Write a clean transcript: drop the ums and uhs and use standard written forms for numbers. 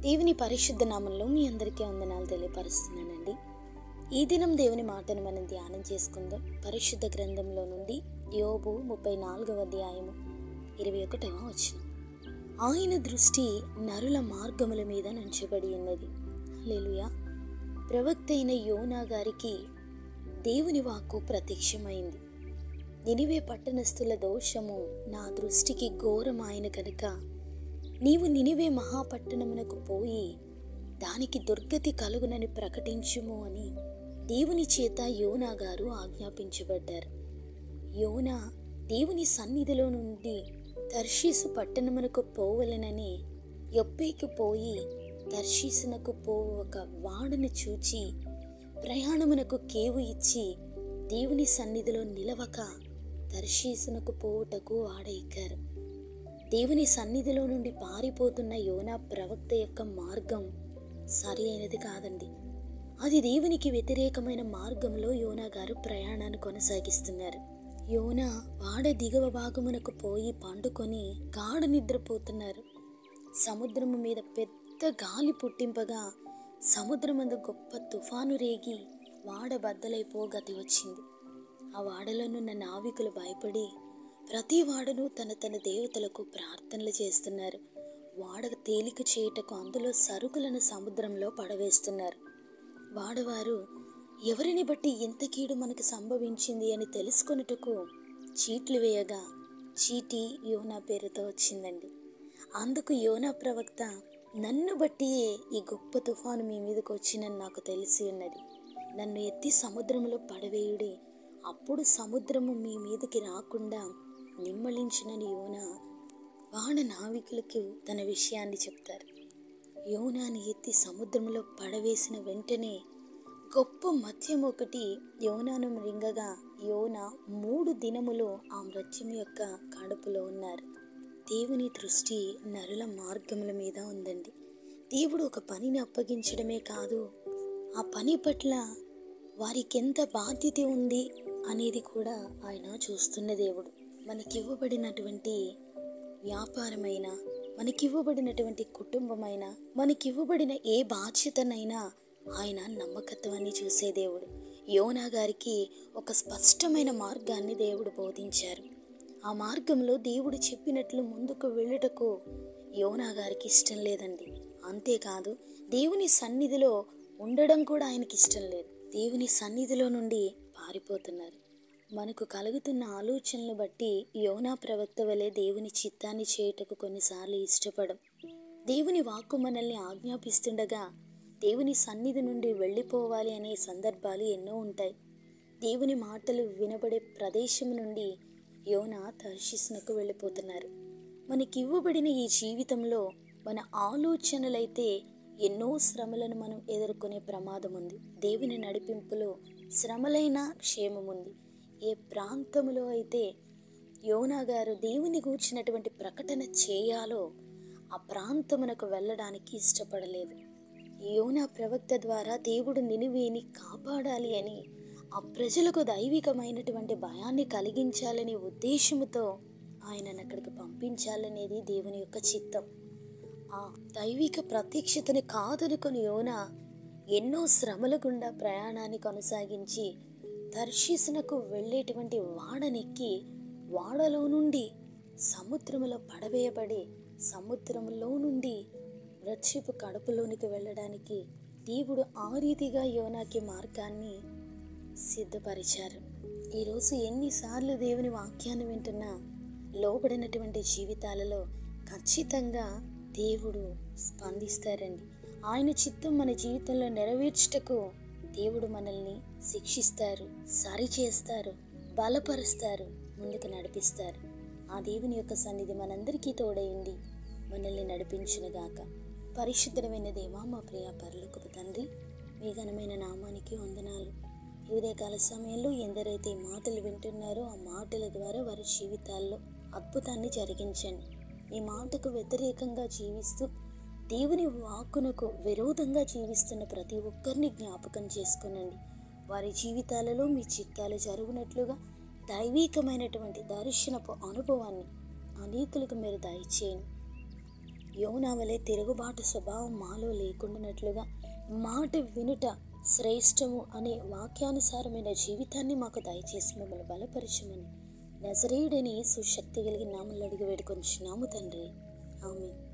దేవుని పరిశుద్ధ నామంలో మీ అందరికీ వందనాలు తెలియపరుస్తున్నానండి. ఈ దినం దేవుని మాటను మనం ధ్యానం చేసుకుందాం. పరిశుద్ధ గ్రంథంలో నుండి యోబు 34వ అధ్యాయము 21వ వచనం. ఆయన దృష్టి నరుల మార్గముల మీద నుంచబడి ఉన్నది. హల్లెలూయా. ప్రవక్త అయిన యోనా గారికి దేవుని వాక్కు ప్రత్యక్షమైంది. నినివే పట్టణస్థుల దోషము నా దృష్టికి ఘోరమైన కనుక నీవు నినివే మహాపట్టణమునకు పోయి దానికి దుర్గతి కలుగునని ప్రకటించుము అని దేవుని చేత యోనా గారు ఆజ్ఞాపించబడ్డారు. యోనా దేవుని సన్నిధిలో నుండి తర్షీసు పట్టణమునకు పోవలెనని యొప్పేకు పోయి తర్షీసునకు పోవు ఒక వాడను చూచి ప్రయాణమునకు కేవు ఇచ్చి దేవుని సన్నిధిలో నిలవక తర్షీసునకు పోవుటకు వాడ ఎక్కారు. దేవుని సన్నిధిలో నుండి పారిపోతున్న యోనా ప్రవక్త యొక్క మార్గం సరి అయినది కాదండి. అది దేవునికి వ్యతిరేకమైన మార్గంలో యోనా గారు ప్రయాణాన్ని కొనసాగిస్తున్నారు. యోనా వాడ దిగువ భాగమునకు పోయి పండుకొని గాఢ నిద్రపోతున్నారు. సముద్రము మీద పెద్ద గాలి పుట్టింపగా సముద్రమందు గొప్ప తుఫాను రేగి వాడ బద్దలైపోగతి వచ్చింది. ఆ వాడలోనున్న నావికులు భయపడి ప్రతి వాడను తన దేవతలకు ప్రార్థనలు చేస్తున్నారు. వాడ తేలిక చేయుటకు అందులో సరుకులను సముద్రంలో పడవేస్తున్నారు. వాడవారు ఎవరిని బట్టి ఎంత కీడు మనకు సంభవించింది అని తెలుసుకొనుటకు చీట్లు వేయగా చీటి యోనా పేరుతో వచ్చిందండి. అందుకు యోనా ప్రవక్త, నన్ను బట్టియే ఈ గొప్ప తుఫాను మీ మీదకి వచ్చినని నాకు తెలిసి ఉన్నది. నన్ను ఎత్తి సముద్రంలో పడవేయుడి, అప్పుడు సముద్రము మీ మీదకి రాకుండా నిమ్మలించినని యోనా వాడ నావికులకు తన విషయాన్ని చెప్తారు. యోనాని ఎత్తి సముద్రంలో పడవేసిన వెంటనే గొప్ప మత్స్యం ఒకటి యోనాను మృంగగా యోనా 3 దినములు ఆ మత్స్యం యొక్క కడుపులో ఉన్నారు. దేవుని దృష్టి నరుల మార్గముల మీద ఉందండి. దేవుడు ఒక పనిని అప్పగించడమే కాదు, ఆ పని పట్ల వారికి ఎంత బాధ్యత ఉంది అనేది కూడా ఆయన చూస్తున్న దేవుడు. మనకివ్వబడినటువంటి వ్యాపారమైన, మనకివ్వబడినటువంటి కుటుంబమైనా, మనకివ్వబడిన ఏ బాధ్యతనైనా ఆయన నమ్మకత్వాన్ని చూసే దేవుడు. యోనా గారికి ఒక స్పష్టమైన మార్గాన్ని దేవుడు బోధించారు. ఆ మార్గంలో దేవుడు చెప్పినట్లు ముందుకు వెళ్ళుటకు యోనా గారికి ఇష్టం లేదండి. అంతేకాదు, దేవుని సన్నిధిలో ఉండడం కూడా ఆయనకి ఇష్టం లేదు. దేవుని సన్నిధిలో నుండి పారిపోతున్నారు. మనకు కలుగుతున్న ఆలోచనలు బట్టి యోనా ప్రవక్త వలె దేవుని చిత్తాన్ని చేయుటకు కొన్నిసార్లు ఇష్టపడం. దేవుని వాక్కు మనల్ని ఆజ్ఞాపిస్తుండగా దేవుని సన్నిధి నుండి వెళ్ళిపోవాలి అనే సందర్భాలు ఎన్నో ఉంటాయి. దేవుని మాటలు వినబడే ప్రదేశం నుండి యోనా తర్షీసునకు వెళ్ళిపోతున్నారు. మనకివ్వబడిన ఈ జీవితంలో మన ఆలోచనలైతే ఎన్నో శ్రమలను మనం ఎదుర్కొనే ప్రమాదం ఉంది. దేవుని నడిపింపులో శ్రమలైన క్షేమం ఉంది. ఏ ప్రాంతంలో అయితే యోనా గారు దేవుని గూర్చినటువంటి ప్రకటన చేయాలో ఆ ప్రాంతమునకు వెళ్ళడానికి ఇష్టపడలేదు. యోనా ప్రవక్త ద్వారా దేవుడు నినివేని కాపాడాలి అని, ఆ ప్రజలకు దైవికమైనటువంటి భయాన్ని కలిగించాలనే ఉద్దేశముతో ఆయనను అక్కడికి పంపించాలనేది దేవుని యొక్క చిత్తం. ఆ దైవిక ప్రత్యక్షతని కాదనుకొని యోనా ఎన్నో శ్రమల గుండా ప్రయాణాన్ని కొనసాగించి తర్షీసునకు వెళ్ళేటువంటి వాడనెక్కి వాడలో నుండి సముద్రములో పడవేయబడి సముద్రంలో నుండి మృత్యుపు కడుపులోనికి వెళ్ళడానికి దేవుడు ఆ రీతిగా యోనాకి మార్గాన్ని సిద్ధపరిచారు. ఈరోజు ఎన్నిసార్లు దేవుని వాక్యాన్ని వింటున్నా లోబడినటువంటి జీవితాలలో ఖచ్చితంగా దేవుడు స్పందిస్తారండి. ఆయన చిత్తం మన జీవితంలో నెరవేర్చుటకు దేవుడు మనల్ని శిక్షిస్తారు, సరిచేస్తారు, బలపరుస్తారు, ముందుకు నడిపిస్తారు. ఆ దేవుని యొక్క సన్నిధి మనందరికీ తోడైండి మనల్ని నడిపించునుగాక. పరిశుద్ధమైన దేవా, మా ప్రియ పరలోకపు తండ్రి, మీ ఘనమైన నామానికి వందనాలు. ఈ ఉదయకాల సమయంలో ఎందరైతే ఈ మాటలు వింటున్నారో ఆ మాటల ద్వారా వారి జీవితాల్లో అద్భుతాన్ని జరిగించండి. మీ మాటకు వ్యతిరేకంగా జీవిస్తూ దేవుని వాక్కునకు విరోధంగా జీవిస్తున్న ప్రతి ఒక్కరిని జ్ఞాపకం చేసుకునండి. వారి జీవితాలలో మీ చిత్తాలు జరుగునట్లుగా దైవికమైనటువంటి దర్శనపు అనుభవాన్ని అనేకులకు మీరు దయచేయండి. యోనా వలె తిరుగుబాటు స్వభావం మాలో లేకుండానట్లుగా మాట వినుట శ్రేష్టము అనే వాక్యానుసారమైన జీవితాన్ని మాకు దయచేసి మమ్మల్ని బలపరచమని నజరేయుడైన యేసు శక్తి కలిగిన నామములో అడిగి వేడుకొనుచున్నాము తండ్రి. ఆమేన్.